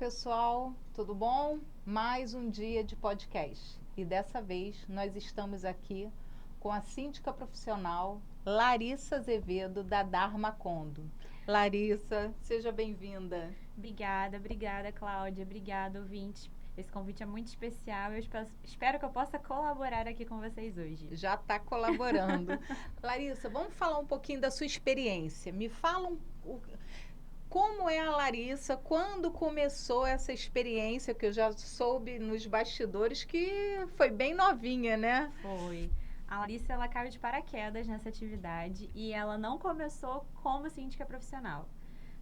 pessoal, tudo bom? Mais um dia de podcast. E dessa vez nós estamos aqui com a síndica profissional Larissa Azevedo, da Dharma Condo. Larissa, seja bem-vinda. Obrigada, Cláudia. Obrigada, ouvintes. Esse convite é muito especial. Espero que eu possa colaborar aqui com vocês hoje. Já está colaborando. Larissa, vamos falar um pouquinho da sua experiência. Me fala como é a Larissa, quando começou essa experiência, que eu já soube nos bastidores que foi bem novinha, né? Foi. A Larissa, ela caiu de paraquedas nessa atividade e ela não começou como síndica profissional.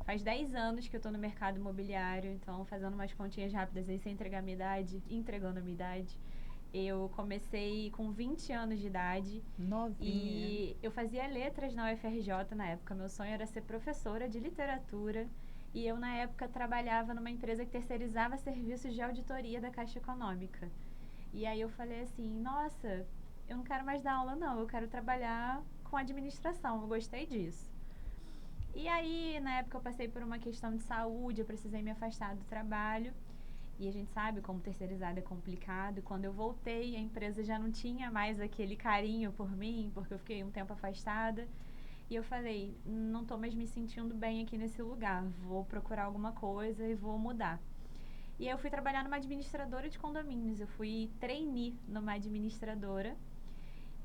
Faz 10 anos que eu estou no mercado imobiliário, então fazendo umas continhas rápidas aí sem entregar a minha idade, entregando a minha idade. Eu comecei com 20 anos de idade Novinha. e eu fazia letras na UFRJ na época. Meu sonho era ser professora de literatura e eu, na época, trabalhava numa empresa que terceirizava serviços de auditoria da Caixa Econômica. E aí eu falei assim, nossa, eu não quero mais dar aula não, eu quero trabalhar com administração, eu gostei disso. E aí, na época, eu passei por uma questão de saúde, eu precisei me afastar do trabalho. E a gente sabe como terceirizado é complicado. Quando eu voltei, a empresa já não tinha mais aquele carinho por mim, porque eu fiquei um tempo afastada. E eu falei, não estou mais me sentindo bem aqui nesse lugar, vou procurar alguma coisa e vou mudar. E aí eu fui trabalhar numa administradora de condomínios, eu fui trainee numa administradora.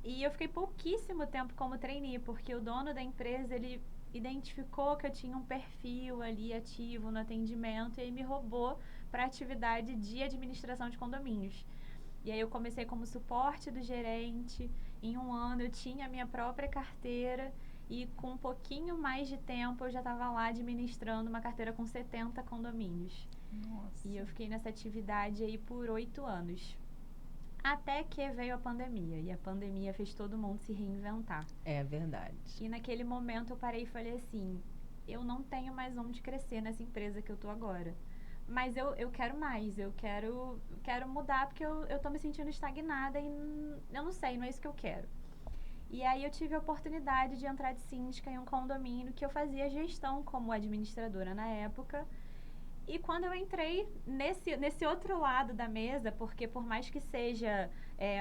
E eu fiquei pouquíssimo tempo como trainee, porque o dono da empresa, ele identificou que eu tinha um perfil ali ativo no atendimento e aí me roubou para a atividade de administração de condomínios. E aí eu comecei como suporte do gerente. Em um ano eu tinha a minha própria carteira e com um pouquinho mais de tempo eu já estava lá administrando uma carteira com 70 condomínios. E Nossa. eu fiquei nessa atividade aí por 8 anos. Até que veio a pandemia, e a pandemia fez todo mundo se reinventar. É verdade. E naquele momento eu parei e falei assim, eu não tenho mais onde crescer nessa empresa que eu tô agora. Mas eu quero mais, eu quero mudar porque eu tô me sentindo estagnada e eu não sei, não é isso que eu quero. E aí eu tive a oportunidade de entrar de síndica em um condomínio que eu fazia gestão como administradora na época. E quando eu entrei nesse outro lado da mesa, porque por mais que seja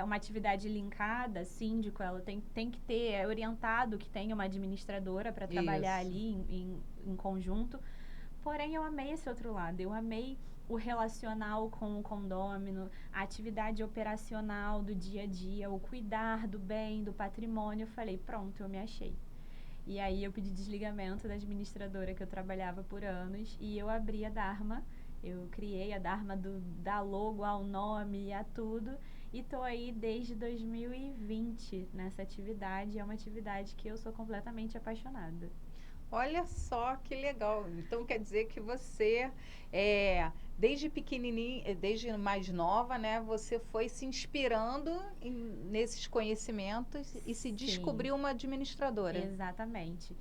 uma atividade linkada, síndico, ela tem que ter, é orientado que tenha uma administradora para trabalhar Isso. ali em conjunto. Porém, eu amei esse outro lado. Eu amei o relacional com o condômino, a atividade operacional do dia a dia, o cuidar do bem, do patrimônio. Eu falei, pronto, eu me achei. E aí eu pedi desligamento da administradora que eu trabalhava por anos e eu abri a Dharma. Eu criei a Dharma da logo ao nome e a tudo. E tô aí desde 2020 nessa atividade. É uma atividade que eu sou completamente apaixonada. Olha só que legal. Então quer dizer que você, desde pequenininha, desde mais nova, né, você foi se inspirando nesses conhecimentos e se Sim, descobriu uma administradora. exatamente.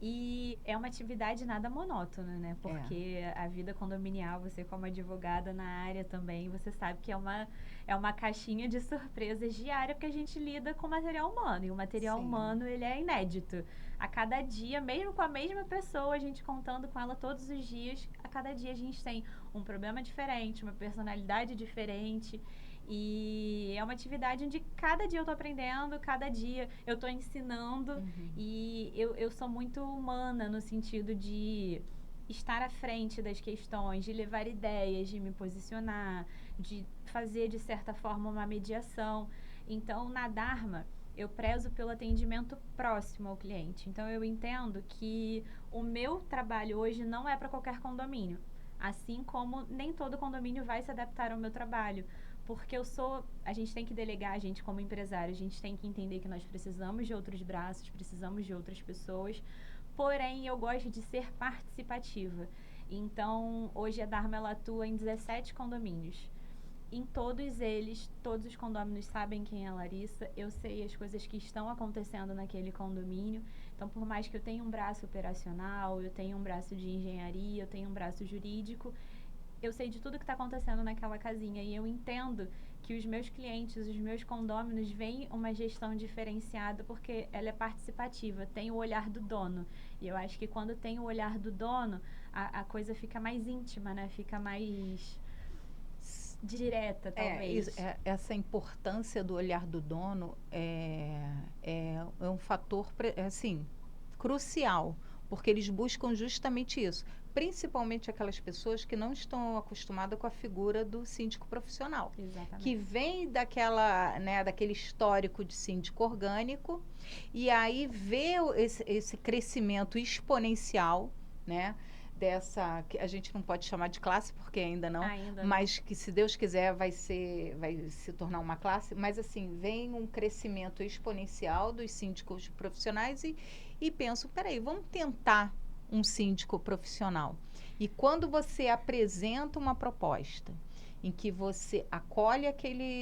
E é uma atividade nada monótona, né? É, Porque a vida condominial, você como advogada na área também, você sabe que é uma caixinha de surpresas diária, porque a gente lida com material humano. E o material sim. humano, ele é inédito. A cada dia, mesmo com a mesma pessoa, a gente contando com ela todos os dias, a cada dia a gente tem um problema diferente, uma personalidade diferente. E é uma atividade onde cada dia eu tô aprendendo, cada dia eu tô ensinando. Uhum. E eu sou muito humana no sentido de estar à frente das questões, de levar ideias, de me posicionar, de fazer de certa forma uma mediação. Então, na Dharma, eu prezo pelo atendimento próximo ao cliente. Então, eu entendo que o meu trabalho hoje não é para qualquer condomínio. Assim como nem todo condomínio vai se adaptar ao meu trabalho. Porque a gente tem que delegar, a gente como empresário, a gente tem que entender que nós precisamos de outros braços, precisamos de outras pessoas, porém eu gosto de ser participativa. Então, hoje a Dharma ela atua em 17 condomínios. Em todos eles, todos os condôminos sabem quem é a Larissa, eu sei as coisas que estão acontecendo naquele condomínio. Então, por mais que eu tenha um braço operacional, eu tenha um braço de engenharia, eu tenha um braço jurídico, eu sei de tudo que está acontecendo naquela casinha e eu entendo que os meus clientes, os meus condôminos veem uma gestão diferenciada porque ela é participativa, tem o olhar do dono. E eu acho que quando tem o olhar do dono, a coisa fica mais íntima, né? Fica mais direta, talvez. Essa importância do olhar do dono é um fator, assim, crucial, porque eles buscam justamente isso, principalmente aquelas pessoas que não estão acostumadas com a figura do síndico profissional, Exatamente. que vem daquela, né, daquele histórico de síndico orgânico, e aí vê esse crescimento exponencial, né? Dessa, que a gente não pode chamar de classe, porque ainda não, mas que, se Deus quiser, vai se tornar uma classe. Mas, assim, vem um crescimento exponencial dos síndicos profissionais e penso, peraí, vamos tentar um síndico profissional. E quando você apresenta uma proposta em que você acolhe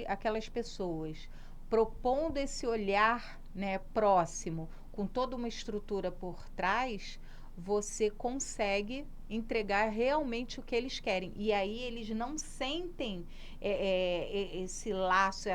aquelas pessoas, propondo esse olhar, né, próximo, com toda uma estrutura por trás, você consegue entregar realmente o que eles querem. E aí eles não sentem esse laço,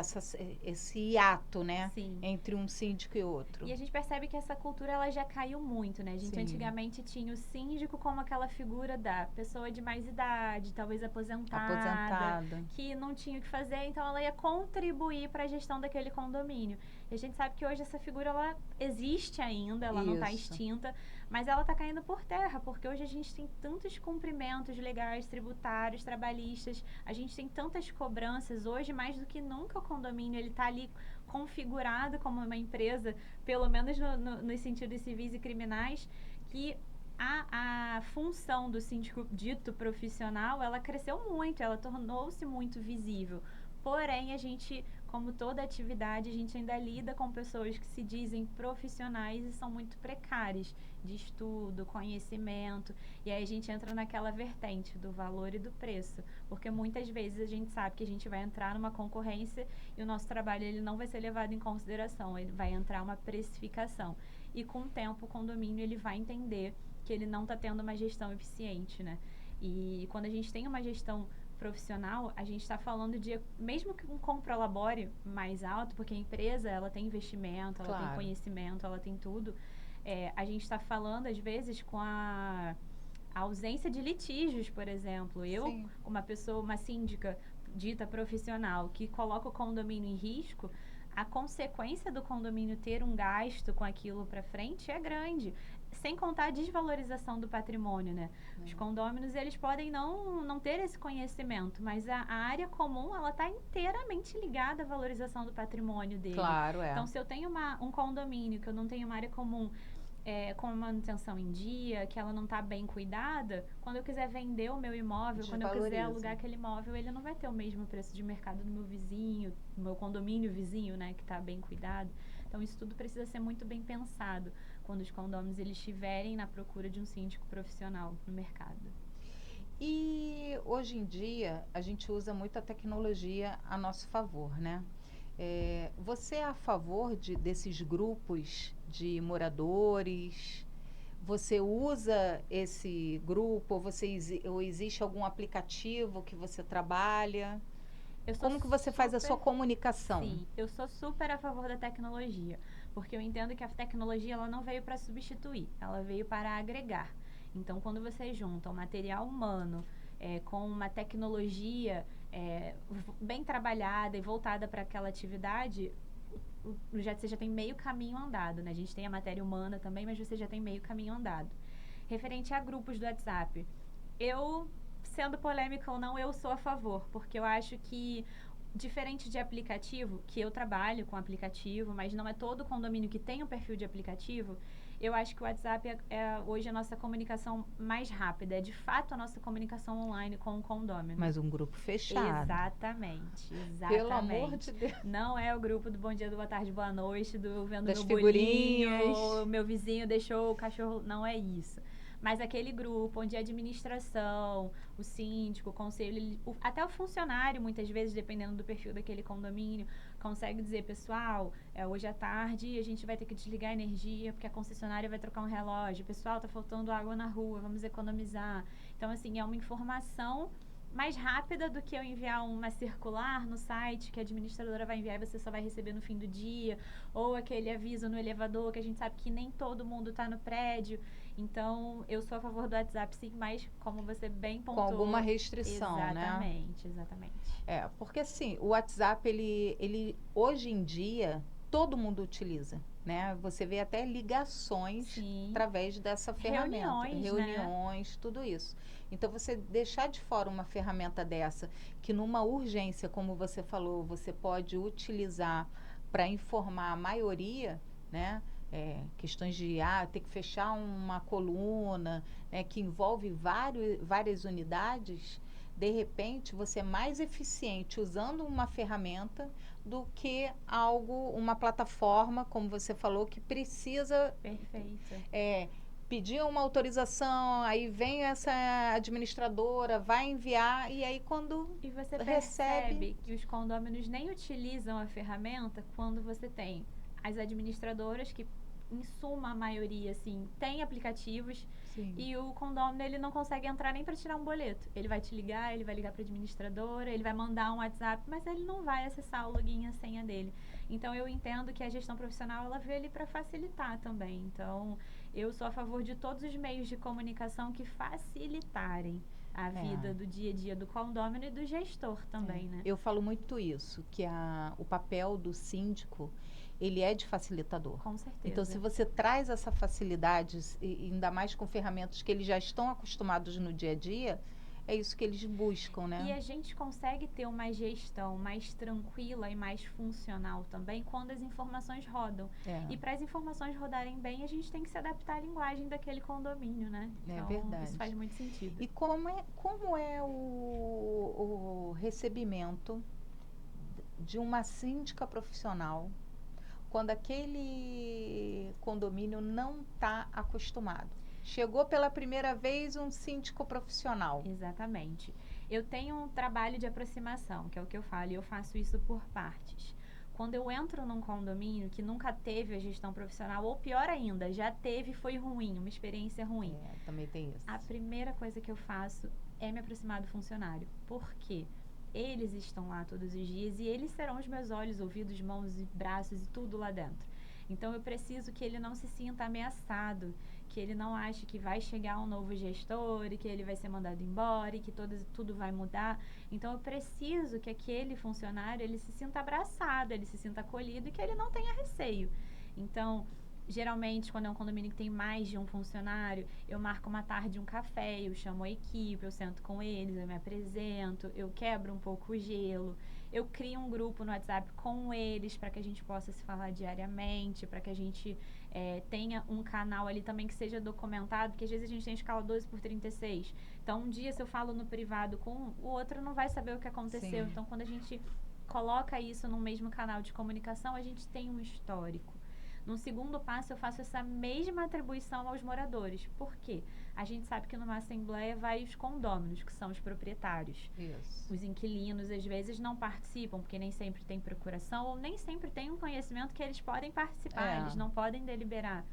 esse hiato, né? Sim. Entre um síndico e outro. E a gente percebe que essa cultura ela já caiu muito, né? A gente antigamente tinha o síndico como aquela figura da pessoa de mais idade, talvez aposentada, que não tinha o que fazer, então ela ia contribuir para a gestão daquele condomínio. E a gente sabe que hoje essa figura ela existe ainda, ela não está extinta, mas ela está caindo por terra, porque hoje a gente tem tantos cumprimentos legais, tributários, trabalhistas, a gente tem tantas cobranças. Hoje, mais do que nunca, o condomínio ele está ali configurado como uma empresa, pelo menos nos sentidos civis e criminais, que a função do síndico dito profissional, ela cresceu muito, ela tornou-se muito visível. Porém, a gente, como toda atividade, a gente ainda lida com pessoas que se dizem profissionais e são muito precárias de estudo, conhecimento, e aí a gente entra naquela vertente do valor e do preço, porque muitas vezes a gente sabe que a gente vai entrar numa concorrência e o nosso trabalho ele não vai ser levado em consideração, ele vai entrar uma precificação. E com o tempo o condomínio ele vai entender que ele não está tendo uma gestão eficiente, né? E quando a gente tem uma gestão profissional, a gente está falando de, mesmo que um compra-labore mais alto, porque a empresa ela tem investimento, ela tem conhecimento, ela tem tudo, a gente está falando às vezes com a ausência de litígios, por exemplo. Eu, uma síndica dita profissional que coloca o condomínio em risco, a consequência do condomínio ter um gasto com aquilo para frente é grande. Sem contar a desvalorização do patrimônio, né? Os condôminos, eles podem não ter esse conhecimento, mas a área comum, ela está inteiramente ligada à valorização do patrimônio dele. Então, se eu tenho um condomínio, que eu não tenho uma área comum, com manutenção em dia, que ela não está bem cuidada, quando eu quiser vender o meu imóvel, quando eu quiser alugar aquele imóvel, ele não vai ter o mesmo preço de mercado do meu vizinho, do meu condomínio vizinho, né, que está bem cuidado. Então, isso tudo precisa ser muito bem pensado quando os condôminos eles estiverem na procura de um síndico profissional no mercado. E hoje em dia a gente usa muito a tecnologia a nosso favor, né? Você é a favor desses grupos de moradores? Você usa esse grupo? Ou existe algum aplicativo que você trabalha? Como que você faz a sua comunicação? Sim, eu sou super a favor da tecnologia, porque eu entendo que a tecnologia ela não veio para substituir, ela veio para agregar. Então, quando você junta o material humano com uma tecnologia bem trabalhada e voltada para aquela atividade, você já tem meio caminho andado, né? A gente tem a matéria humana também, mas você já tem meio caminho andado. Referente a grupos do WhatsApp, eu, sendo polêmica ou não, eu sou a favor, porque eu acho que, diferente de aplicativo, que eu trabalho com aplicativo, mas não é todo condomínio que tem um perfil de aplicativo, eu acho que o WhatsApp é hoje a nossa comunicação mais rápida, é de fato a nossa comunicação online com o condômino. Mas um grupo fechado. Exatamente. Pelo amor de Deus. Não é o grupo do bom dia, boa tarde, boa noite, do vendo das meu bolinho, meu vizinho deixou o cachorro, não é isso. Mas aquele grupo onde a administração, o síndico, o conselho, até o funcionário, muitas vezes, dependendo do perfil daquele condomínio, consegue dizer, pessoal, hoje à tarde a gente vai ter que desligar a energia porque a concessionária vai trocar um relógio. Pessoal, tá faltando água na rua, vamos economizar. Então, assim, é uma informação mais rápida do que eu enviar uma circular no site que a administradora vai enviar e você só vai receber no fim do dia, ou aquele aviso no elevador que a gente sabe que nem todo mundo está no prédio. Então, eu sou a favor do WhatsApp sim, mas como você bem Com pontuou... alguma restrição, né? Exatamente, exatamente. Porque assim, o WhatsApp, ele hoje em dia, todo mundo utiliza, né? Você vê até ligações Sim. através dessa ferramenta. Reuniões, Né? Tudo isso. Então, você deixar de fora uma ferramenta dessa, que numa urgência, como você falou, você pode utilizar para informar a maioria, né? Questões de ter que fechar uma coluna, né, que envolve várias unidades, de repente você é mais eficiente usando uma ferramenta do que uma plataforma, como você falou, que precisa Perfeito. Pedir uma autorização, aí vem essa administradora, vai enviar, e aí quando E você recebe... percebe que os condôminos nem utilizam a ferramenta quando você tem as administradoras que, em suma, a maioria, assim, tem aplicativos. Sim. E o condômino, ele não consegue entrar nem para tirar um boleto. Ele vai te ligar, ele vai ligar para a administradora, ele vai mandar um WhatsApp, mas ele não vai acessar o login e a senha dele. Então, eu entendo que a gestão profissional, ela veio ali para facilitar também. Então, eu sou a favor de todos os meios de comunicação que facilitarem a vida do dia a dia do condômino e do gestor também, né? Eu falo muito isso, que o papel do síndico, ele é de facilitador. Com certeza. Então, se você traz essa facilidade, e ainda mais com ferramentas que eles já estão acostumados no dia a dia, é isso que eles buscam, né? E a gente consegue ter uma gestão mais tranquila e mais funcional também quando as informações rodam. E para as informações rodarem bem, a gente tem que se adaptar à linguagem daquele condomínio, né? Então, verdade. Isso faz muito sentido. E como é o recebimento de uma síndica profissional quando aquele condomínio não está acostumado? Chegou pela primeira vez um síndico profissional. Exatamente. Eu tenho um trabalho de aproximação, que é o que eu falo, e eu faço isso por partes. Quando eu entro num condomínio que nunca teve a gestão profissional, ou pior ainda, já teve e foi ruim, uma experiência ruim. Também tem isso. A primeira coisa que eu faço é me aproximar do funcionário. Por quê? Eles estão lá todos os dias e eles serão os meus olhos, ouvidos, mãos e braços e tudo lá dentro. Então, eu preciso que ele não se sinta ameaçado, que ele não ache que vai chegar um novo gestor e que ele vai ser mandado embora e que tudo vai mudar. Então, eu preciso que aquele funcionário, ele se sinta abraçado, ele se sinta acolhido e que ele não tenha receio. Então, geralmente, quando é um condomínio que tem mais de um funcionário, eu marco uma tarde, um café, eu chamo a equipe, eu sento com eles, eu me apresento, eu quebro um pouco o gelo, eu crio um grupo no WhatsApp com eles para que a gente possa se falar diariamente, para que a gente tenha um canal ali também que seja documentado, porque às vezes a gente tem escala 12x36. Então, um dia se eu falo no privado com o outro, não vai saber o que aconteceu. Sim. Então, quando a gente coloca isso no mesmo canal de comunicação, a gente tem um histórico. Num segundo passo, eu faço essa mesma atribuição aos moradores. Por quê? A gente sabe que numa assembleia vai os condôminos, que são os proprietários. Isso. Os inquilinos, às vezes, não participam, porque nem sempre tem procuração, ou nem sempre tem um conhecimento que eles podem participar, eles não podem deliberar.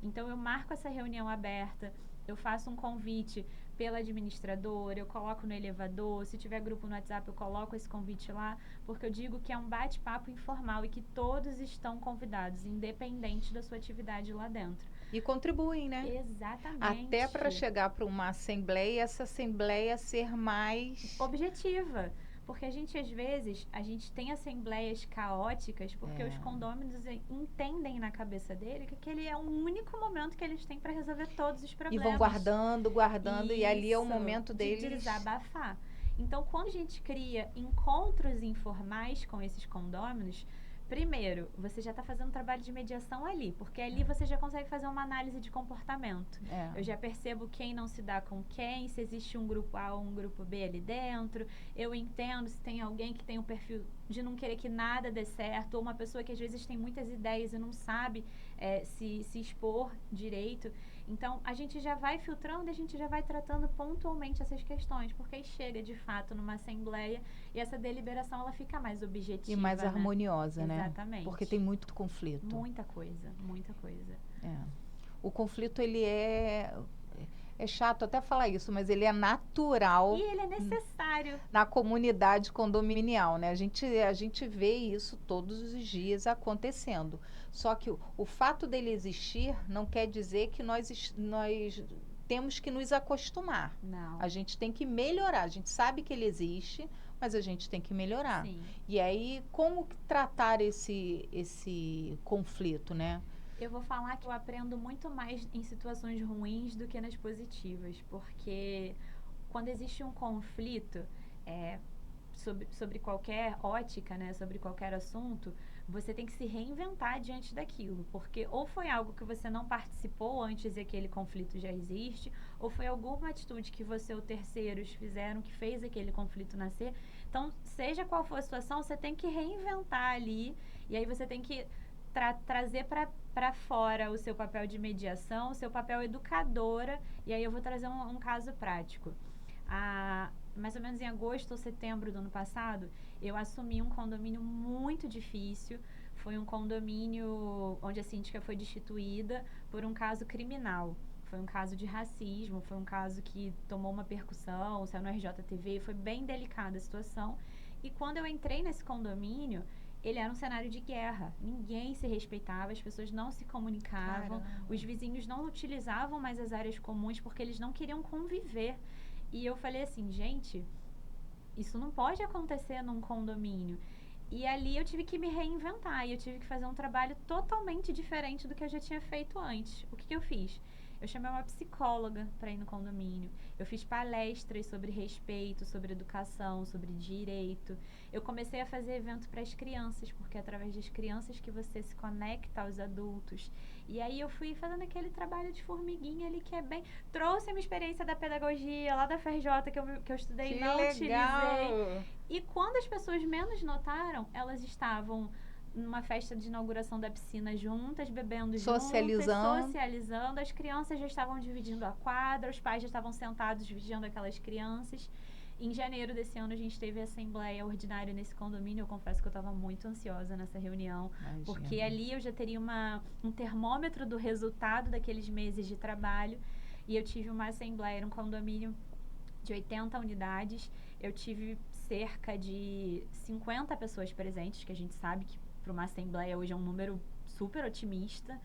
Então, eu marco essa reunião aberta, eu faço um convite pela administradora, eu coloco no elevador, se tiver grupo no WhatsApp, eu coloco esse convite lá, porque eu digo que é um bate-papo informal e que todos estão convidados, independente da sua atividade lá dentro. E contribuem, né? Exatamente. Até para chegar para uma assembleia, essa assembleia ser mais objetiva. Porque às vezes, a gente tem assembleias caóticas porque os condôminos entendem na cabeça dele que aquele é o único momento que eles têm para resolver todos os problemas. E vão guardando, Isso, e ali é o momento deles de desabafar. Então, quando a gente cria encontros informais com esses condôminos, primeiro, você já está fazendo um trabalho de mediação ali, porque ali você já consegue fazer uma análise de comportamento. Eu já percebo quem não se dá com quem, se existe um grupo A ou um grupo B ali dentro. Eu entendo se tem alguém que tem um perfil de não querer que nada dê certo, ou uma pessoa que às vezes tem muitas ideias e não sabe se expor direito. Então, a gente já vai filtrando e a gente já vai tratando pontualmente essas questões, porque aí chega, de fato, numa assembleia e essa deliberação, ela fica mais objetiva. E mais harmoniosa, né? Exatamente. Porque tem muito conflito. Muita coisa, muita coisa. O conflito, ele é É chato até falar isso, mas ele é natural E ele é necessário. na comunidade condominial, né? A gente vê isso todos os dias acontecendo. Só que o fato dele existir não quer dizer que nós temos que nos acostumar. Não. A gente tem que melhorar. A gente sabe que ele existe, mas a gente tem que melhorar. Sim. E aí, como que tratar esse conflito, né? Eu vou falar que eu aprendo muito mais em situações ruins do que nas positivas, porque quando existe um conflito sobre qualquer ótica, né, sobre qualquer assunto, você tem que se reinventar diante daquilo, porque ou foi algo que você não participou antes e aquele conflito já existe, ou foi alguma atitude que você ou terceiros fizeram que fez aquele conflito nascer. Então, seja qual for a situação, você tem que reinventar ali, e aí você tem que trazer para fora o seu papel de mediação, o seu papel educadora, e aí eu vou trazer um caso prático. Mais ou menos em agosto ou setembro do ano passado, eu assumi um condomínio muito difícil. Foi um condomínio onde a síndica foi destituída por um caso criminal. Foi um caso de racismo, foi um caso que tomou uma percussão, saiu no RJTV, foi bem delicada a situação. E quando eu entrei nesse condomínio, ele era um cenário de guerra. Ninguém se respeitava, as pessoas não se comunicavam, Caramba. os vizinhos não utilizavam mais as áreas comuns porque eles não queriam conviver. E eu falei assim, gente, isso não pode acontecer num condomínio. E ali eu tive que me reinventar e eu tive que fazer um trabalho totalmente diferente do que eu já tinha feito antes. O que eu fiz? Eu chamei uma psicóloga para ir no condomínio. Eu fiz palestras sobre respeito, sobre educação, sobre direito. Eu comecei a fazer evento para as crianças, porque é através das crianças que você se conecta aos adultos. E aí eu fui fazendo aquele trabalho de formiguinha ali que é bem... Trouxe a minha experiência da pedagogia lá da FRJ que eu estudei e não utilizei. E quando as pessoas menos notaram, elas estavam numa festa de inauguração da piscina juntas, bebendo Socializando. juntas, socializando. As crianças já estavam dividindo a quadra, os pais já estavam sentados dividindo aquelas crianças. Em janeiro desse ano, a gente teve a assembleia ordinária nesse condomínio. Eu confesso que eu estava muito ansiosa nessa reunião, Imagina. porque ali eu já teria um termômetro do resultado daqueles meses de trabalho. E eu tive uma assembleia, um condomínio de 80 unidades. Eu tive cerca de 50 pessoas presentes, que a gente sabe que para uma assembleia hoje é um número super otimista.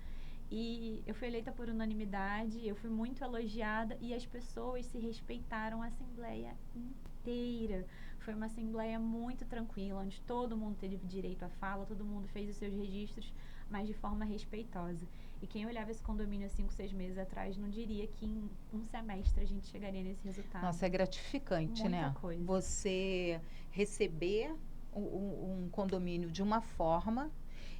E eu fui eleita por unanimidade, eu fui muito elogiada e as pessoas se respeitaram a assembleia inteira. Foi uma assembleia muito tranquila, onde todo mundo teve direito à fala, todo mundo fez os seus registros, mas de forma respeitosa. E quem olhava esse condomínio há 5, 6 meses atrás não diria que em um semestre a gente chegaria nesse resultado. Nossa, é gratificante, Muita né? coisa. Você receber um condomínio de uma forma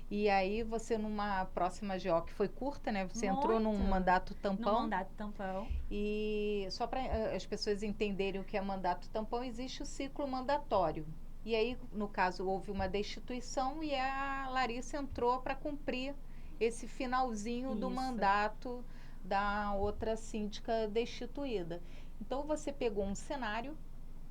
e aí você numa próxima GO que foi curta, né? Você entrou num Muito. mandato tampão. No mandato tampão. E só para as pessoas entenderem o que é mandato tampão, existe o ciclo mandatório. E aí, no caso, houve uma destituição e a Larissa entrou para cumprir esse finalzinho do Isso. mandato da outra síndica destituída. Então, você pegou um cenário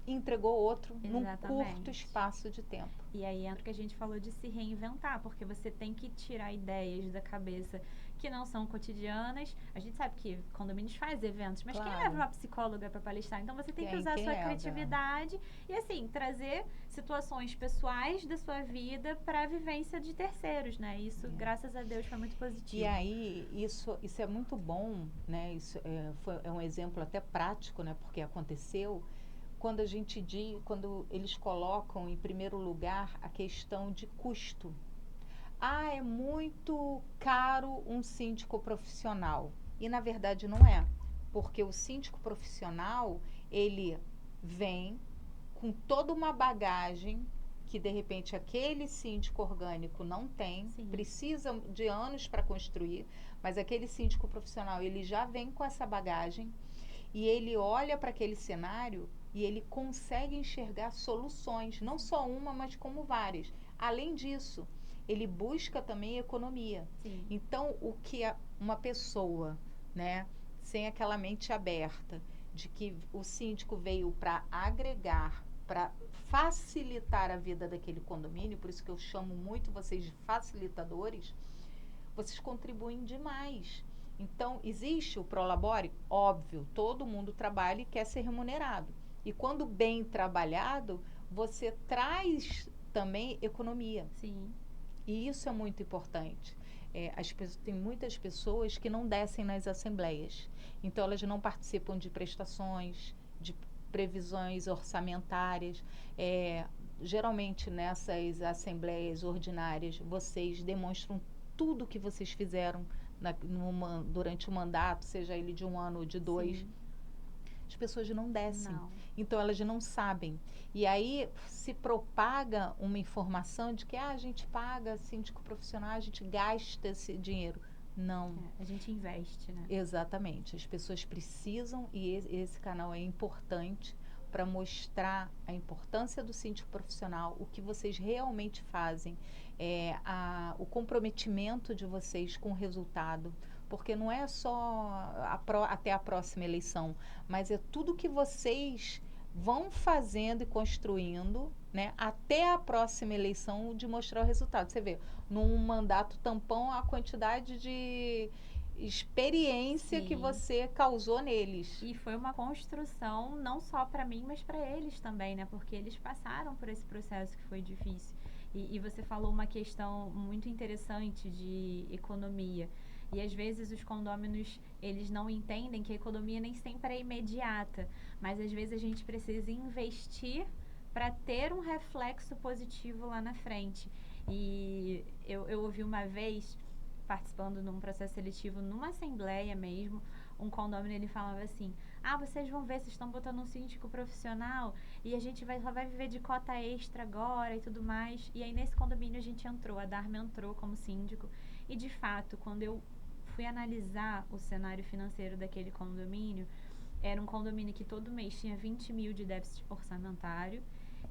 e entregou outro num Exatamente. curto espaço de tempo. E aí entra o que a gente falou de se reinventar, porque você tem que tirar ideias da cabeça que não são cotidianas. A gente sabe que condomínios faz eventos, mas quem Claro. leva uma psicóloga para palestrar? Então você tem que usar a Quem sua leva? criatividade e assim, trazer situações pessoais da sua vida para a vivência de terceiros, né? Isso, graças a Deus, foi muito positivo. E aí, isso é muito bom, né? Isso é um exemplo até prático, né? Porque aconteceu quando eles colocam em primeiro lugar a questão de custo. Ah, é muito caro um síndico profissional. E na verdade não é, porque o síndico profissional, ele vem com toda uma bagagem que de repente aquele síndico orgânico não tem, Sim. precisa de anos para construir, mas aquele síndico profissional, ele já vem com essa bagagem e ele olha para aquele cenário e ele consegue enxergar soluções, não só uma, mas como várias. Além disso, ele busca também economia. Sim. Então, o que uma pessoa, né, sem aquela mente aberta, de que o síndico veio para agregar, para facilitar a vida daquele condomínio, por isso que eu chamo muito vocês de facilitadores, vocês contribuem demais. Então, existe o Prolabore? Óbvio, todo mundo trabalha e quer ser remunerado. E quando bem trabalhado, você traz também economia. Sim. E isso é muito importante. Tem muitas pessoas que não descem nas assembleias. Então, elas não participam de prestações, de previsões orçamentárias. Geralmente, nessas assembleias ordinárias, vocês demonstram tudo o que vocês fizeram durante o mandato, seja ele de 1 ano ou de 2. Sim. As pessoas não descem, Não. então elas não sabem. E aí se propaga uma informação de que a gente paga síndico profissional, a gente gasta esse dinheiro. Não. A gente investe, né? Exatamente. As pessoas precisam, e esse canal é importante para mostrar a importância do síndico profissional, o que vocês realmente fazem, o comprometimento de vocês com o resultado, porque não é só até a próxima eleição, mas é tudo que vocês vão fazendo e construindo, né, até a próxima eleição de mostrar o resultado. Você vê, num mandato tampão, a quantidade de experiência Sim. que você causou neles. E foi uma construção não só para mim, mas para eles também, né? Porque eles passaram por esse processo que foi difícil. E você falou uma questão muito interessante de economia. E às vezes os condôminos, eles não entendem que a economia nem sempre é imediata, mas às vezes a gente precisa investir para ter um reflexo positivo lá na frente. E eu ouvi uma vez, participando num processo seletivo, numa assembleia mesmo, um condômino, ele falava assim: vocês vão ver, vocês estão botando um síndico profissional e a gente só vai viver de cota extra agora e tudo mais. E aí nesse condomínio a gente entrou, a Dharma entrou como síndico, e de fato, quando eu fui analisar o cenário financeiro daquele condomínio, era um condomínio que todo mês tinha 20 mil de déficit orçamentário,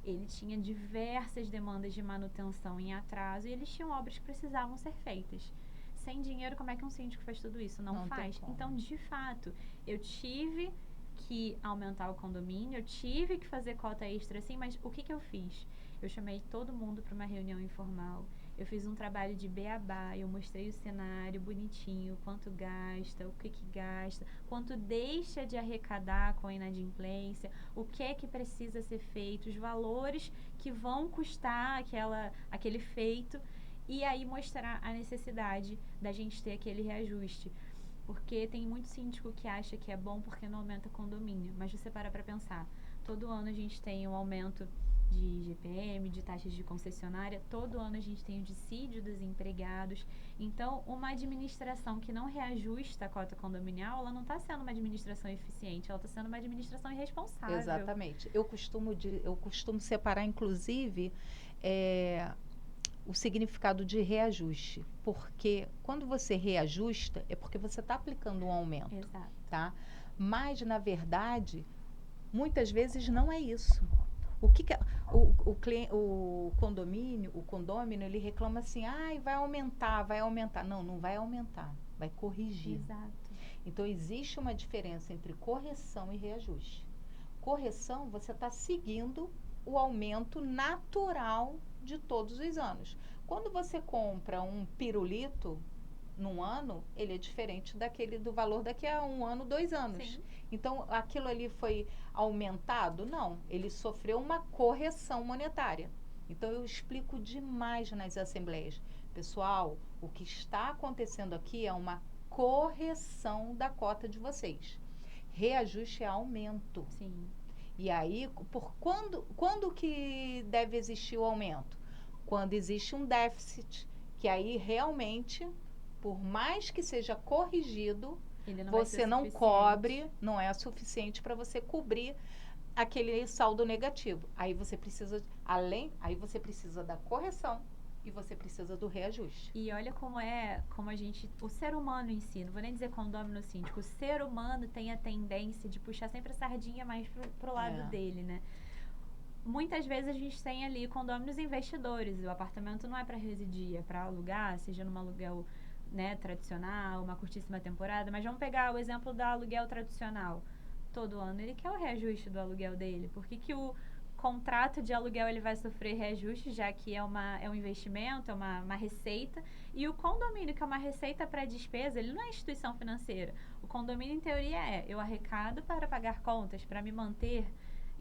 ele tinha diversas demandas de manutenção em atraso e eles tinham obras que precisavam ser feitas. Sem dinheiro, como é que um síndico faz tudo isso? Não faz. Então, de fato, eu tive que aumentar o condomínio, eu tive que fazer cota extra assim, mas o que eu fiz? Eu chamei todo mundo para uma reunião informal, eu fiz um trabalho de beabá, eu mostrei o cenário bonitinho, quanto gasta, o que gasta, quanto deixa de arrecadar com a inadimplência, o que é que precisa ser feito, os valores que vão custar aquele feito, e aí mostrar a necessidade da gente ter aquele reajuste. Porque tem muito síndico que acha que é bom porque não aumenta condomínio, mas você para pensar, todo ano a gente tem um aumento de IGPM, de taxas de concessionária, todo ano a gente tem o dissídio dos empregados. Então, uma administração que não reajusta a cota condominial, ela não está sendo uma administração eficiente, ela está sendo uma administração irresponsável. Exatamente. Eu costumo separar, inclusive, o significado de reajuste, porque quando você reajusta, é porque você está aplicando um aumento. Exato. Tá? Mas, na verdade, muitas vezes não é isso. O condômino, ele reclama assim, vai aumentar. Não, não vai aumentar, vai corrigir. Exato. Então, existe uma diferença entre correção e reajuste. Correção, você está seguindo o aumento natural de todos os anos. Quando você compra um pirulito num ano, ele é diferente do valor daqui a 1 ano, 2 anos. Sim. Então, aquilo ali foi aumentado? Não, ele sofreu uma correção monetária. Então, eu explico demais nas assembleias. Pessoal, o que está acontecendo aqui é uma correção da cota de vocês. Reajuste é aumento. Sim. E aí, quando que deve existir o aumento? Quando existe um déficit, que aí realmente, por mais que seja corrigido, você não cobre, não é suficiente para você cobrir aquele saldo negativo. Aí você precisa, você precisa da correção e você precisa do reajuste. E olha como o ser humano em si, não vou nem dizer condômino síndico, o ser humano tem a tendência de puxar sempre a sardinha mais pro lado dele, né? Muitas vezes a gente tem ali condôminos investidores, e o apartamento não é para residir, é para alugar, seja num aluguel, né, tradicional, uma curtíssima temporada, mas vamos pegar o exemplo do aluguel tradicional. Todo ano ele quer o reajuste do aluguel dele. Por que o contrato de aluguel ele vai sofrer reajuste, já que é um investimento, é uma receita, E o condomínio, que é uma receita para despesa, ele não é instituição financeira. O condomínio, em teoria, eu arrecado para pagar contas, para me manter.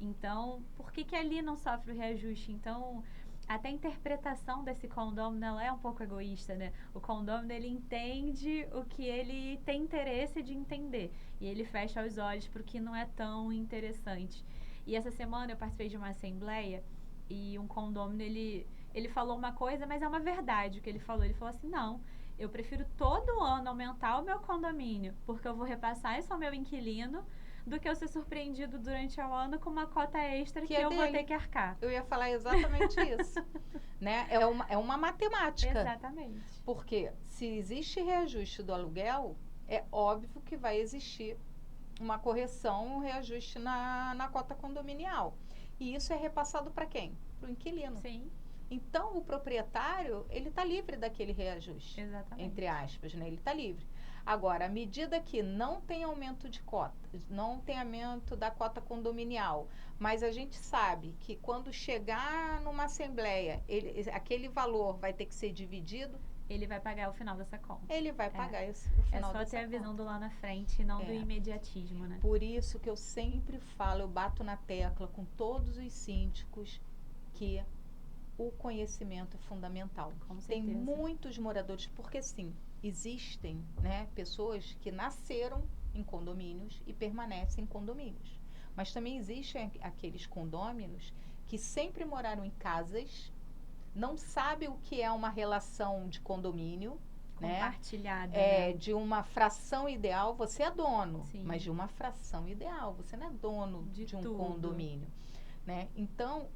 Então, por que ali não sofre o reajuste? Então, até a interpretação desse condômino, ela é um pouco egoísta, né? O condômino, ele entende o que ele tem interesse de entender. E ele fecha os olhos para o que não é tão interessante. E essa semana eu participei de uma assembleia e um condômino, ele falou uma coisa, mas é uma verdade o que ele falou. Ele falou assim, não, eu prefiro todo ano aumentar o meu condomínio, porque eu vou repassar isso ao meu inquilino, do que eu ser surpreendido durante o ano com uma cota extra que eu vou ter que arcar. Eu ia falar exatamente isso. Né? É uma matemática. Exatamente. Porque se existe reajuste do aluguel, é óbvio que vai existir uma correção, um reajuste na cota condominial. E isso é repassado para quem? Para o inquilino. Sim. Então, o proprietário, ele está livre daquele reajuste. Exatamente. Entre aspas, né? Ele está livre. Agora, à medida que não tem aumento de cota, não tem aumento da cota condominial, mas a gente sabe que quando chegar numa assembleia, aquele valor vai ter que ser dividido. Ele vai pagar o final dessa conta. Ele vai pagar o É final dessa conta. só ter a visão do lá na frente, não do imediatismo, né? Por isso que eu sempre falo, eu bato na tecla com todos os síndicos que o conhecimento é fundamental. Com certeza. Tem muitos moradores, porque sim, existem, né, pessoas que nasceram em condomínios e permanecem em condomínios. Mas também existem aqueles condôminos que sempre moraram em casas, não sabem o que é uma relação de condomínio, compartilhada, né? De uma fração ideal, você é dono, sim, mas de uma fração ideal, você não é dono de um condomínio, né? Então,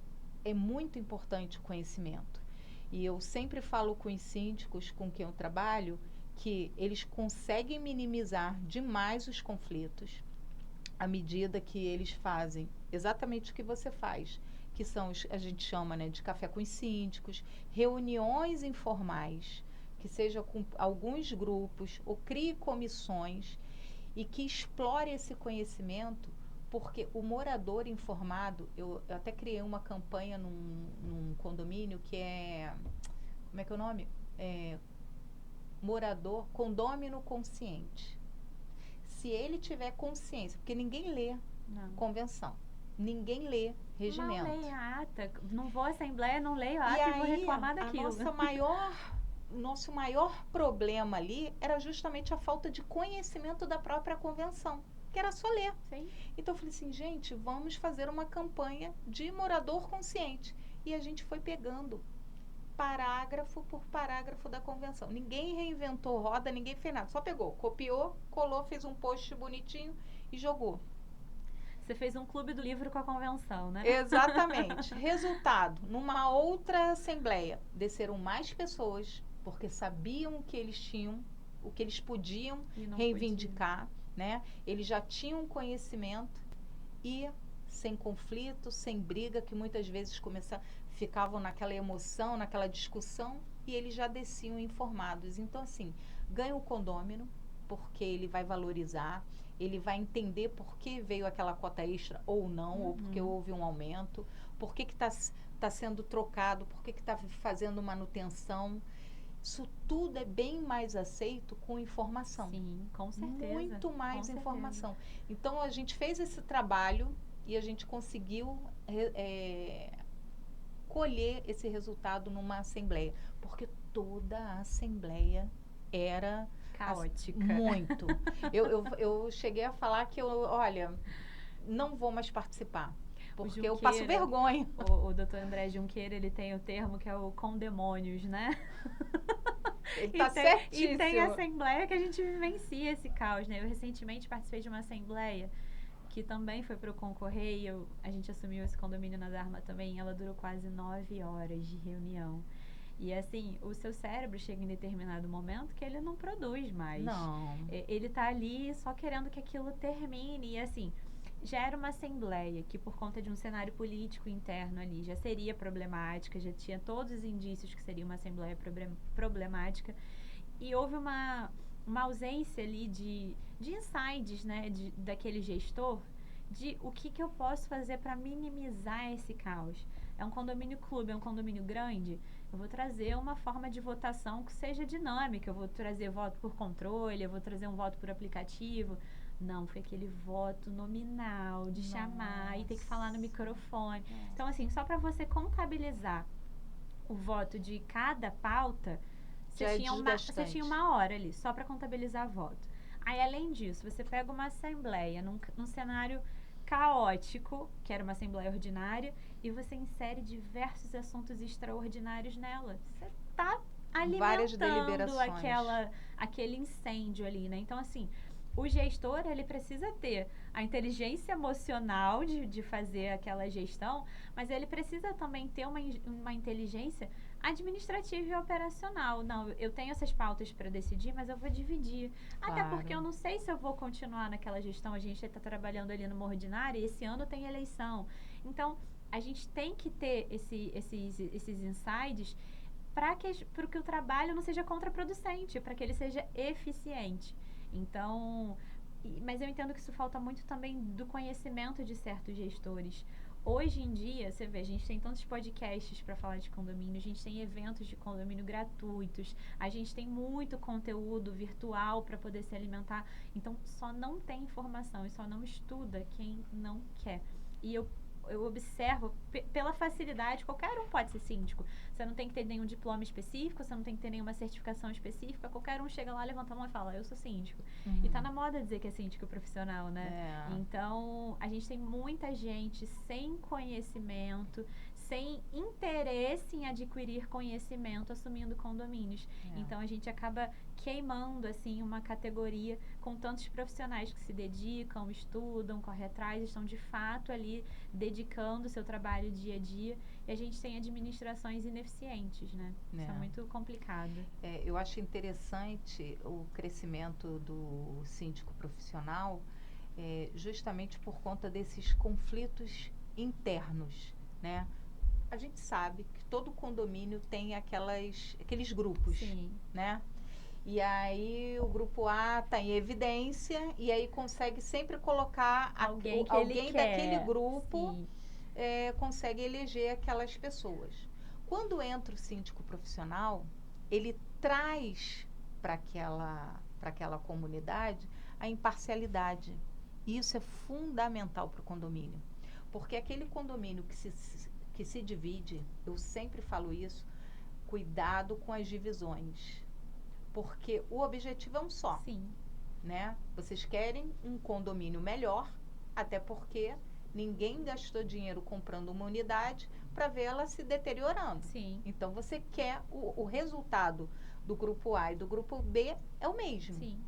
é muito importante o conhecimento. E eu sempre falo com os síndicos com quem eu trabalho que eles conseguem minimizar demais os conflitos à medida que eles fazem exatamente o que você faz, que são, a gente chama, né, de café com os síndicos, reuniões informais, que seja com alguns grupos, ou crie comissões e que explore esse conhecimento, porque o morador informado, eu até criei uma campanha num condomínio que é, como é que é o nome? Condômino consciente. Se ele tiver consciência, porque ninguém lê convenção, ninguém lê regimento. Não leio a ata, não vou à assembleia, não leio a ata e vou reclamar daquilo. Nosso maior problema ali era justamente a falta de conhecimento da própria convenção, que era só ler. Sim. Então eu falei assim, gente, vamos fazer uma campanha de morador consciente. E a gente foi pegando parágrafo por parágrafo da convenção. Ninguém reinventou roda, ninguém fez nada. Só pegou, copiou, colou, fez um post bonitinho e jogou. Você fez um clube do livro com a convenção, né? Exatamente. Resultado, numa outra assembleia, desceram mais pessoas, porque sabiam que eles tinham, o que eles podiam reivindicar, né? Eles já tinham conhecimento e sem conflito, sem briga, que muitas vezes ficavam naquela emoção, naquela discussão, e eles já desciam informados. Então, assim, ganha o condômino, porque ele vai valorizar, ele vai entender por que veio aquela cota extra ou não, ou porque houve um aumento, por que está sendo trocado, por que está fazendo manutenção. Isso tudo é bem mais aceito com informação. Sim, com certeza. Muito mais informação. Então, a gente fez esse trabalho e a gente conseguiu colher esse resultado numa assembleia. Porque toda a assembleia era caótica. Muito. Eu cheguei a falar que olha, não vou mais participar. Porque eu passo vergonha. O doutor André Junqueira, ele tem o termo que é o condemônios, né? Ele tá certíssimo. E tem assembleia que a gente vivencia esse caos, né? Eu recentemente participei de uma assembleia que também foi para eu concorrer e a gente assumiu esse condomínio na Dharma também. Ela durou quase 9 horas de reunião. E assim, o seu cérebro chega em determinado momento que ele não produz mais. Não. Ele tá ali só querendo que aquilo termine. E assim, já era uma assembleia que por conta de um cenário político interno ali já seria problemática, já tinha todos os indícios que seria uma assembleia problemática. E houve uma ausência ali de insights, né, daquele gestor, de o que eu posso fazer para minimizar esse caos. É um condomínio clube, é um condomínio grande. eu vou trazer uma forma de votação que seja dinâmica, eu vou trazer voto por controle, eu vou trazer um voto por aplicativo. Não, foi aquele voto nominal, de chamar e ter que falar no microfone. Então, assim, só para você contabilizar o voto de cada pauta, você tinha uma hora ali, só para contabilizar voto. Aí, além disso, você pega uma assembleia num cenário caótico, que era uma assembleia ordinária, e você insere diversos assuntos extraordinários nela. Você está alimentando aquele incêndio ali, né? Então, assim, o gestor, ele precisa ter a inteligência emocional de fazer aquela gestão, mas ele precisa também ter uma inteligência administrativa e operacional. Não, eu tenho essas pautas para decidir, mas eu vou dividir. Claro. Até porque eu não sei se eu vou continuar naquela gestão. A gente está trabalhando ali numa ordinária e esse ano tem eleição. Então, a gente tem que ter esses insights para que o trabalho não seja contraproducente, para que ele seja eficiente. Então, mas eu entendo que isso falta muito também do conhecimento de certos gestores. Hoje em dia, você vê, a gente tem tantos podcasts para falar de condomínio, a gente tem eventos de condomínio gratuitos, a gente tem muito conteúdo virtual para poder se alimentar. Então, só não tem informação e só não estuda quem não quer. E eu observo, pela facilidade, qualquer um pode ser síndico. Você não tem que ter nenhum diploma específico, você não tem que ter nenhuma certificação específica. Qualquer um chega lá, levanta a mão e fala, eu sou síndico. E tá na moda dizer que é síndico profissional, né? Então, a gente tem muita gente sem conhecimento, sem interesse em adquirir conhecimento, assumindo condomínios. Então, a gente acaba queimando, assim, uma categoria com tantos profissionais que se dedicam, estudam, correm atrás, estão de fato ali dedicando o seu trabalho dia a dia, e a gente tem administrações ineficientes, né? Isso é muito complicado. Eu acho interessante o crescimento do síndico profissional, justamente por conta desses conflitos internos, né? A gente sabe que todo condomínio tem aqueles grupos, Sim. né? E aí o grupo A está em evidência e aí consegue sempre colocar alguém daquele grupo, consegue eleger aquelas pessoas. Quando entra o síndico profissional, ele traz para aquela comunidade a imparcialidade. E isso é fundamental para o condomínio. Porque aquele condomínio que se divide, eu sempre falo isso, cuidado com as divisões. Porque o objetivo é um só. Sim. Né? Vocês querem um condomínio melhor, até porque ninguém gastou dinheiro comprando uma unidade para vê-la se deteriorando. Sim. Então, você quer o resultado do grupo A e do grupo B é o mesmo. Sim.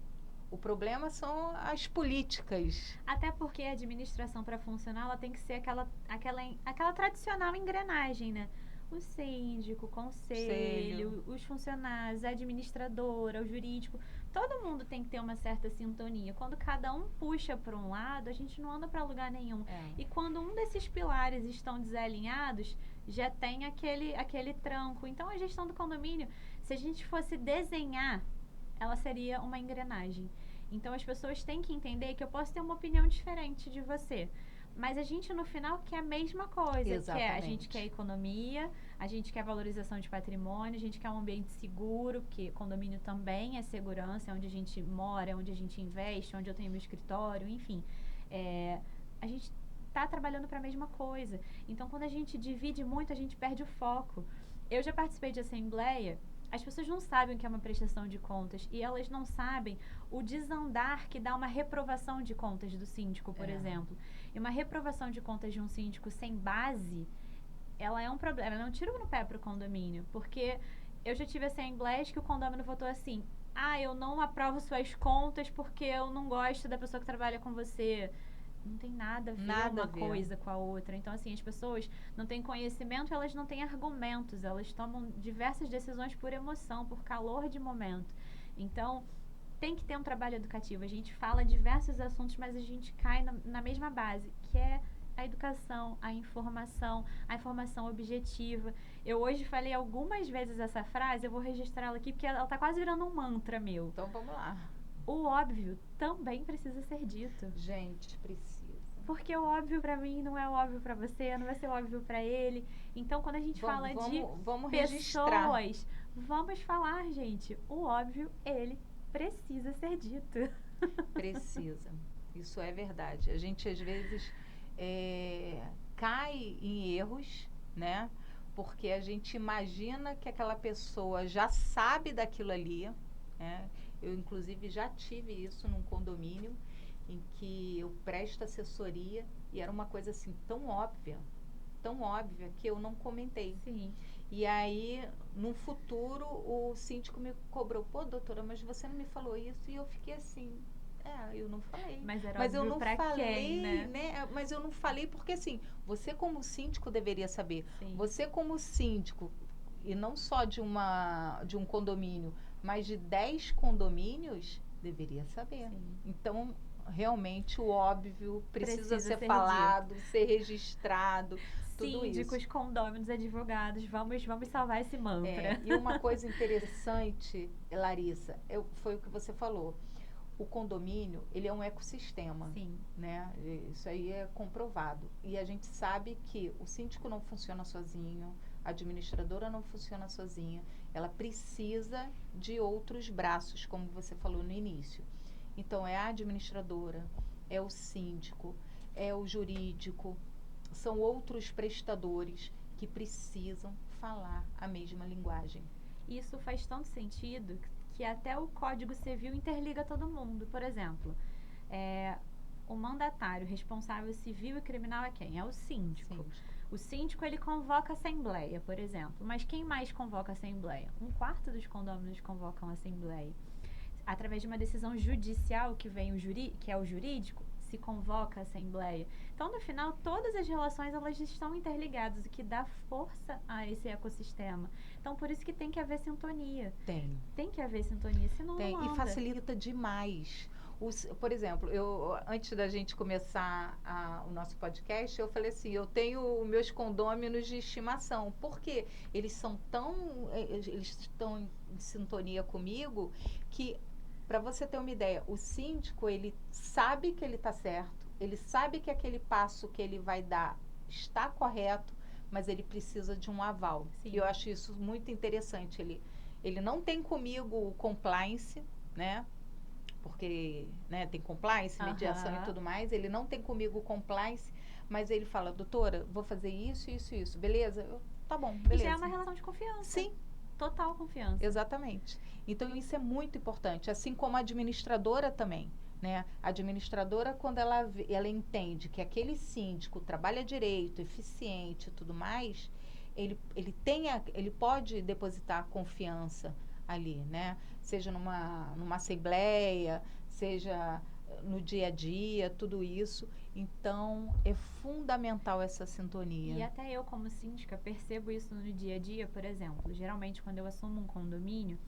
O problema são as políticas. Até porque a administração, para funcionar, ela tem que ser aquela tradicional engrenagem, né? O síndico, o conselho, os funcionários, a administradora, o jurídico, todo mundo tem que ter uma certa sintonia. Quando cada um puxa para um lado, a gente não anda para lugar nenhum. E quando um desses pilares estão desalinhados, já tem aquele tranco. Então, a gestão do condomínio, se a gente fosse desenhar, ela seria uma engrenagem. Então, as pessoas têm que entender que eu posso ter uma opinião diferente de você, mas a gente, no final, quer a mesma coisa. Exatamente. A gente quer economia, a gente quer valorização de patrimônio, a gente quer um ambiente seguro, porque condomínio também é segurança, é onde a gente mora, é onde a gente investe, onde eu tenho meu escritório, enfim. A gente está trabalhando para a mesma coisa. Então, quando a gente divide muito, a gente perde o foco. Eu já participei de assembleia. As pessoas não sabem o que é uma prestação de contas e elas não sabem o desandar que dá uma reprovação de contas do síndico, por exemplo. E uma reprovação de contas de um síndico sem base, ela é um problema, ela é um tiro no pé para o condomínio. Porque eu já tive assembleias que o condomínio votou assim, eu não aprovo suas contas porque eu não gosto da pessoa que trabalha com você. Não tem nada a ver uma coisa com a outra. Então, assim, as pessoas não têm conhecimento, elas não têm argumentos. Elas tomam diversas decisões por emoção, por calor de momento. Então, tem que ter um trabalho educativo. A gente fala diversos assuntos, mas a gente cai na mesma base, que é a educação, a informação objetiva. Eu hoje falei algumas vezes essa frase, eu vou registrar ela aqui, porque ela está quase virando um mantra meu. Então, vamos lá. O óbvio também precisa ser dito. Gente, precisa. porque o óbvio para mim não é o óbvio para você, não vai ser óbvio para ele. Então, quando a gente fala de vamos registrar. pessoas, vamos falar, gente, o óbvio, ele precisa ser dito. Precisa. Isso é verdade. A gente, às vezes, cai em erros, né? Porque a gente imagina que aquela pessoa já sabe daquilo ali, né? Eu, inclusive, já tive isso num condomínio em que eu presto assessoria e era uma coisa assim tão óbvia que eu não comentei. Sim. E aí, no futuro, o síndico me cobrou, pô, doutora, mas você não me falou isso? E eu fiquei assim, eu não falei. Mas era Mas eu óbvio não pra falei, quem, né? Mas eu não falei porque, assim, você como síndico deveria saber. Sim. Você como síndico, e não só de um condomínio, mas de 10 condomínios, deveria saber. Sim. Então, realmente, o óbvio precisa ser ser falado, ser registrado. Tudo Síndicos, isso. condôminos, advogados, vamos salvar esse mantra. E uma coisa interessante, Larissa, foi o que você falou. O condomínio, ele é um ecossistema. Sim. Né? Isso aí é comprovado. E a gente sabe que o síndico não funciona sozinho, a administradora não funciona sozinha. Ela precisa de outros braços, como você falou no início. Então, é a administradora, é o síndico, é o jurídico, são outros prestadores que precisam falar a mesma linguagem. Isso faz tanto sentido que até o Código Civil interliga todo mundo. Por exemplo, o mandatário responsável civil e criminal é quem? É o síndico. O síndico, ele convoca a assembleia, por exemplo. Mas quem mais convoca a assembleia? 1/4 dos condôminos convocam a assembleia. Através de uma decisão judicial que é o jurídico, se convoca a assembleia. Então, no final, todas as relações elas estão interligadas, o que dá força a esse ecossistema. Então, por isso que tem que haver sintonia. Tem que haver sintonia, senão não anda. E facilita demais. Por exemplo, antes da gente começar o nosso podcast, eu falei assim, eu tenho meus condôminos de estimação. Por quê? Eles estão em sintonia comigo que, para você ter uma ideia, o síndico, ele sabe que ele está certo, ele sabe que aquele passo que ele vai dar está correto, mas ele precisa de um aval. Sim. E eu acho isso muito interessante. Ele não tem comigo o compliance, né? Porque, né, tem compliance, mediação e tudo mais. Ele não tem comigo o compliance, mas ele fala, doutora, vou fazer isso, isso, isso. Beleza? Tá bom, beleza. E já é uma relação de confiança. Sim. Total confiança. Exatamente. Então, isso é muito importante. Assim como a administradora também. Né? A administradora, quando ela entende que aquele síndico trabalha direito, eficiente e tudo mais, ele pode depositar confiança ali, né? Seja numa assembleia, seja no dia a dia, tudo isso. Então, é fundamental essa sintonia. E até eu, como síndica, percebo isso no dia a dia, por exemplo. Geralmente, quando eu assumo um condomínio,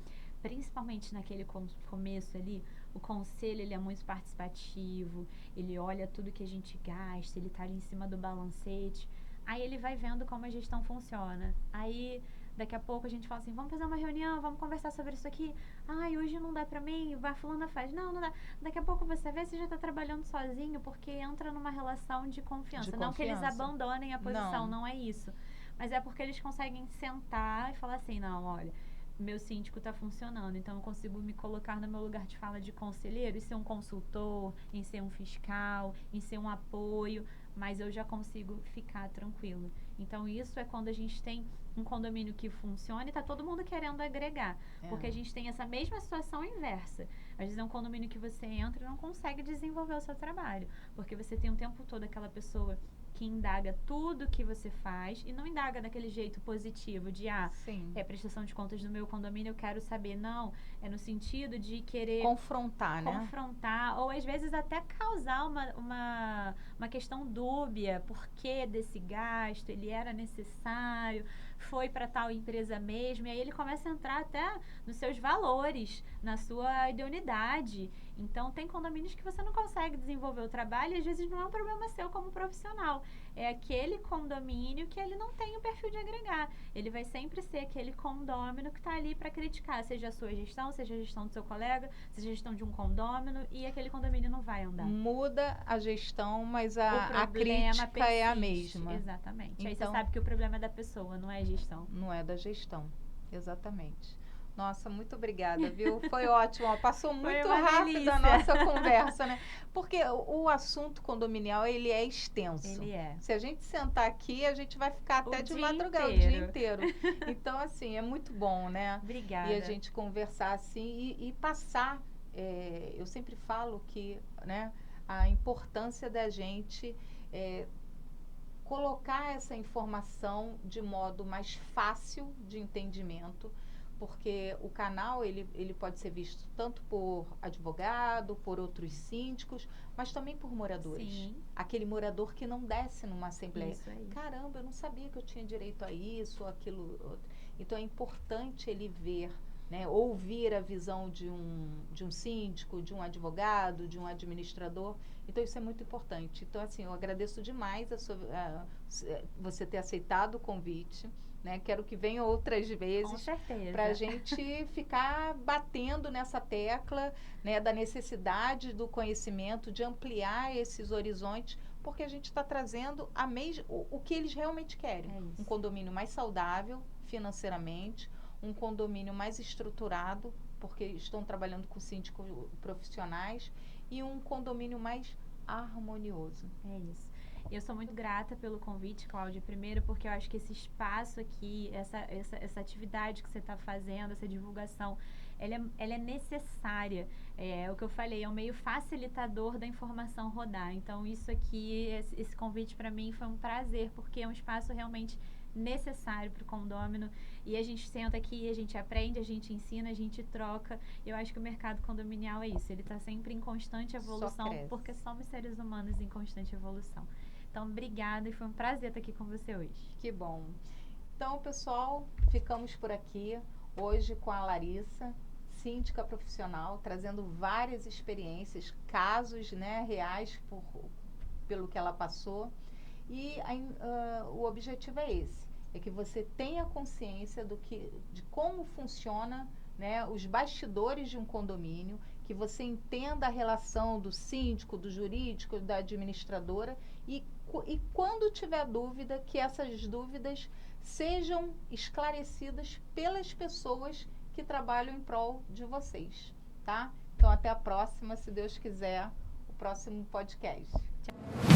principalmente naquele começo ali, o conselho ele é muito participativo, ele olha tudo que a gente gasta, ele tá ali em cima do balancete, aí ele vai vendo como a gestão funciona. Aí, daqui a pouco a gente fala assim, vamos fazer uma reunião, vamos conversar sobre isso aqui. Ai, hoje não dá pra mim, a fulana faz. Não dá. Daqui a pouco você vê, você já tá trabalhando sozinho, porque entra numa relação de confiança. Não que eles abandonem a posição, não é isso. Mas é porque eles conseguem sentar e falar assim, não, olha, meu síndico está funcionando, então eu consigo me colocar no meu lugar de fala de conselheiro e ser um consultor, em ser um fiscal, em ser um apoio, mas eu já consigo ficar tranquilo. Então isso é quando a gente tem um condomínio que funciona e está todo mundo querendo agregar, porque a gente tem essa mesma situação inversa. Às vezes é um condomínio que você entra e não consegue desenvolver o seu trabalho, porque você tem o tempo todo aquela pessoa que indaga tudo que você faz e não indaga daquele jeito positivo de, prestação de contas do meu condomínio, eu quero saber. Não, é no sentido de querer confrontar, né? Confrontar, ou às vezes até causar uma questão dúbia, por que desse gasto, ele era necessário, foi para tal empresa mesmo, e aí ele começa a entrar até nos seus valores, na sua idoneidade. Então, tem condomínios que você não consegue desenvolver o trabalho e às vezes não é um problema seu como profissional. É aquele condomínio que ele não tem o perfil de agregar. Ele vai sempre ser aquele condômino que está ali para criticar, seja a sua gestão, seja a gestão do seu colega, seja a gestão de um condômino, e aquele condomínio não vai andar. Muda a gestão, mas O a problema crítica é a persiste. mesma. Exatamente. Aí você Então, sabe que o problema é da pessoa, não é a gestão. não é da gestão. Exatamente. Nossa, muito obrigada, viu? Foi ótimo. Ó, passou muito uma rápido a delícia. nossa conversa, né? Porque o assunto condominial, ele é extenso. Ele é. Se a gente sentar aqui, a gente vai ficar até de madrugada, o inteiro. dia inteiro. Então, assim, é muito bom, né? Obrigada. E a gente conversar assim e passar. Eu sempre falo que, né, a importância da gente colocar essa informação de modo mais fácil de entendimento, porque o canal ele pode ser visto tanto por advogado, por outros síndicos, mas também por moradores. Sim. Aquele morador que não desce numa assembleia. Isso aí. Caramba, eu não sabia que eu tinha direito a isso, aquilo, outro. Então é importante ele ver, né, ouvir a visão de um síndico, de um advogado, de um administrador. Então isso é muito importante. Então, assim, eu agradeço demais você ter aceitado o convite. Né? Quero que venha outras vezes para a gente ficar batendo nessa tecla, né, da necessidade do conhecimento, de ampliar esses horizontes, porque a gente está trazendo o que eles realmente querem. Um condomínio mais saudável financeiramente, um condomínio mais estruturado, porque estão trabalhando com síndicos profissionais, e um condomínio mais harmonioso. É isso. Eu sou muito grata pelo convite, Cláudia, primeiro porque eu acho que esse espaço aqui, essa atividade que você está fazendo, essa divulgação, ela é necessária. É o que eu falei, é um meio facilitador da informação rodar. Então, isso aqui, esse convite para mim foi um prazer, porque é um espaço realmente necessário para o condômino, e a gente senta aqui, a gente aprende, a gente ensina, a gente troca. Eu acho que o mercado condominial é isso, ele está sempre em constante evolução, porque somos seres humanos em constante evolução. Então, obrigada, e foi um prazer estar aqui com você hoje. Que bom. Então, pessoal, ficamos por aqui hoje com a Larissa, síndica profissional, trazendo várias experiências, casos, né, reais pelo que ela passou. E o objetivo é esse, é que você tenha consciência de como funciona, né, os bastidores de um condomínio, que você entenda a relação do síndico, do jurídico, da administradora, e quando tiver dúvida, que essas dúvidas sejam esclarecidas pelas pessoas que trabalham em prol de vocês, tá? Então, até a próxima, se Deus quiser, o próximo podcast. Tchau.